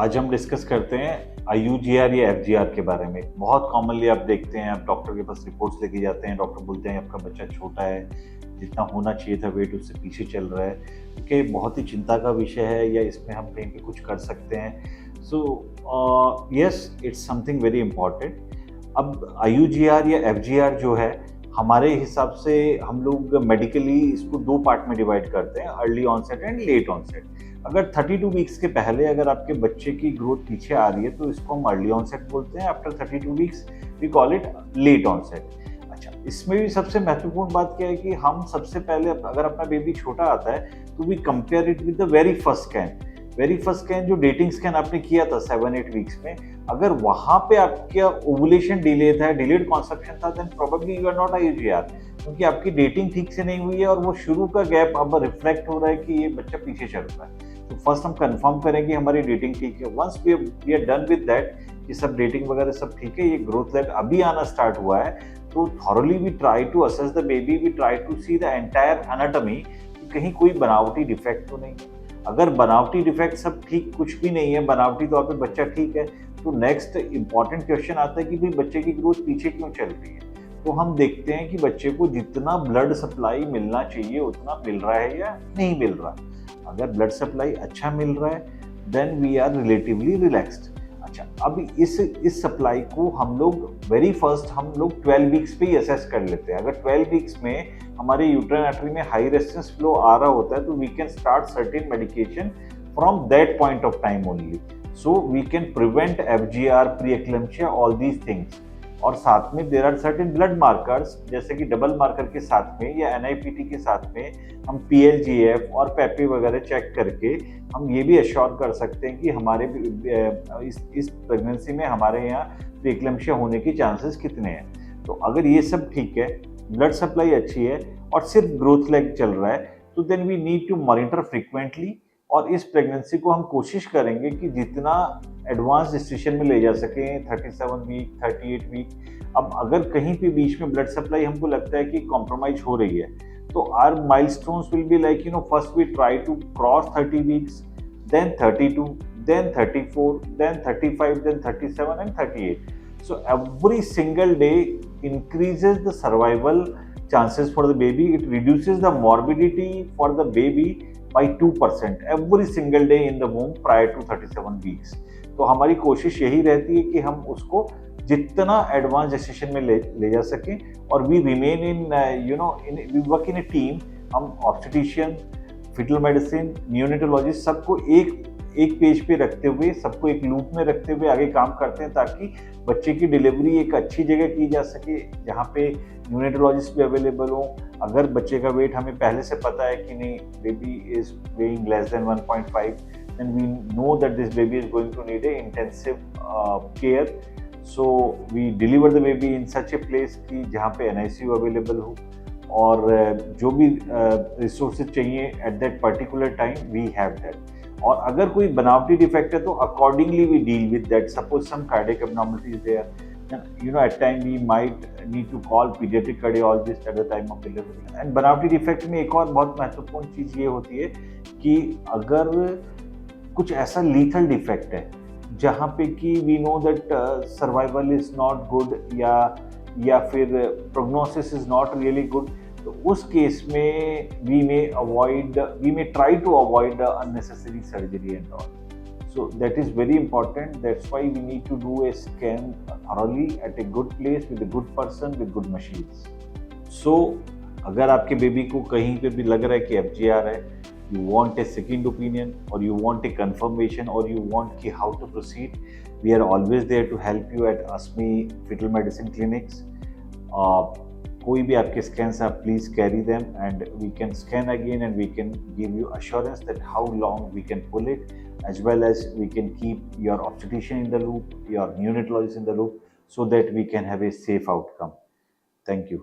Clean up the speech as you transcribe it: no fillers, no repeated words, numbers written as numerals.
आज हम डिस्कस करते हैं IUGR या FGR के बारे में। बहुत कॉमनली आप देखते हैं, आप डॉक्टर के पास रिपोर्ट्स लेके जाते हैं, डॉक्टर बोलते हैं आपका बच्चा छोटा है, जितना होना चाहिए था वेट उससे पीछे चल रहा है, क्योंकि बहुत ही चिंता का विषय है या इसमें हम कहीं पे कुछ कर सकते हैं। So yes, it's something very important. अब IUGR या FGR जो है, हमारे हिसाब से हम लोग मेडिकली इसको दो पार्ट में डिवाइड करते हैं, early onset and late onset. अगर 32 वीक्स के पहले अगर आपके बच्चे की ग्रोथ पीछे आ रही है तो इसको हम अर्ली ऑनसेट बोलते हैं। After 32 weeks we call it late onset. अच्छा, इसमें भी सबसे महत्वपूर्ण बात क्या है कि हम सबसे पहले अगर अपना बेबी छोटा आता है तो we compare it with the very first scan जो डेटिंग स्कैन आपने किया था 7-8 वीक्स में। अगर वहां पे आपका ओवुलेशन डिले था, डिलेड कॉन्सेप्शन था, then probably you are not IUGR, क्योंकि आपकी डेटिंग ठीक से नहीं हुई है और वो शुरू का गैप अब रिफ्लेक्ट हो रहा है कि ये बच्चा पीछे चल रहा है। तो फर्स्ट हम कंफर्म करें कि हमारी डेटिंग ठीक है। Once we are done with that कि सब डेटिंग वगैरह सब ठीक है, ये ग्रोथ लेग अभी आना स्टार्ट हुआ है, तो thoroughly we try to assess the baby, we try to see the entire anatomy कि कहीं कोई बनावटी डिफेक्ट तो नहीं है। अगर बनावटी डिफेक्ट सब ठीक, कुछ भी नहीं है, बनावटी तौर पे बच्चा ठीक है, तो नेक्स्ट इंपॉर्टेंट क्वेश्चन आता है कि भाई बच्चे की ग्रोथ पीछे क्यों चल रही है। तो हम देखते हैं कि बच्चे को जितना ब्लड सप्लाई मिलना चाहिए उतना मिल रहा है या नहीं मिल रहा। अगर ब्लड सप्लाई अच्छा मिल रहा है then we are relatively relaxed. अच्छा, अब इस सप्लाई को हम लोग वेरी फर्स्ट हम लोग 12 वीक्स पे ही असेस कर लेते हैं। अगर 12 वीक्स में हमारे यूट्राइन आर्टरी में हाई रेजिस्टेंस फ्लो आ रहा होता है तो we can start certain medication from that point of time only, so we can prevent FGR, preeclampsia, all these things. और साथ में there are certain blood markers, जैसे कि डबल मार्कर के साथ में या NIPT के साथ में हम PLGF और पेपी वगैरह चेक करके हम ये भी एश्योर कर सकते हैं कि हमारे इस प्रेगनेंसी में हमारे यहाँ प्री-एक्लेम्पशिया होने की चांसेस कितने हैं। तो अगर ये सब ठीक है, ब्लड सप्लाई अच्छी है और सिर्फ ग्रोथ लेग चल रहा है, तो then we need to monitor frequently. और इस प्रेगनेंसी को हम कोशिश करेंगे कि जितना एडवांस डिसीजन में ले जा सकें, 37 वीक, 38 वीक। अब अगर कहीं पे बीच में ब्लड सप्लाई हमको लगता है कि कॉम्प्रोमाइज हो रही है, तो our milestones will be like first we try to cross 30 weeks, then 32, then 34, then 35, then 37 and 38. So every single day increases the survival chances for the baby. It reduces the morbidity for the baby by 2% every single day in the womb prior to 37 weeks. तो हमारी कोशिश यही रहती है कि हम उसको जितना एडवांस जेस्टेशन में ले जा सकें। और we remain in we work in a team. हम ऑब्स्टेट्रिशियन, फीटल मेडिसिन, न्यूनेटोलॉजिस्ट सबको एक पेज पे रखते हुए, सबको एक लूप में रखते हुए आगे काम करते हैं, ताकि बच्चे की डिलीवरी एक अच्छी जगह की जा सके जहाँ पे न्यूनेटोलॉजिस्ट भी अवेलेबल हो। अगर बच्चे का वेट हमें पहले से पता है कि नहीं, baby is weighing less than 1.5, then we know that this baby is going to need a intensive care, so we deliver the baby in such a place कि जहाँ पे NICU अवेलेबल हो, और जो भी रिसोर्सेज चाहिए at that particular time we have that. और अगर कोई बनावटी डिफेक्ट है तो accordingly we deal with that. Suppose some cardiac abnormalities there, at time we might need to call pediatric cardiologist at the time of delivery. And बनावटी defect में एक और बहुत महत्वपूर्ण चीज़ ये होती है कि अगर कुछ ऐसा लीथल डिफेक्ट है जहाँ पे कि we know that survival is not good या फिर prognosis is not really good, तो उस केस में we may try to avoid unnecessary surgery and all. So that is very important. That's why we need to do a scan thoroughly at a good place with a good person with good machines. So अगर आपके baby को कहीं पे भी लग रहा है कि FGR है, you want a second opinion or you want a confirmation or you want कि how to proceed, we are always there to help you at ASMI Fetal Medicine Clinics. कोई भी आपके स्कैन्स आप please carry them and we can scan again and we can give you assurance that how long we can pull it, as well as we can keep your obstetrician in the loop, your neonatologist in the loop, so that we can have a safe outcome. Thank you.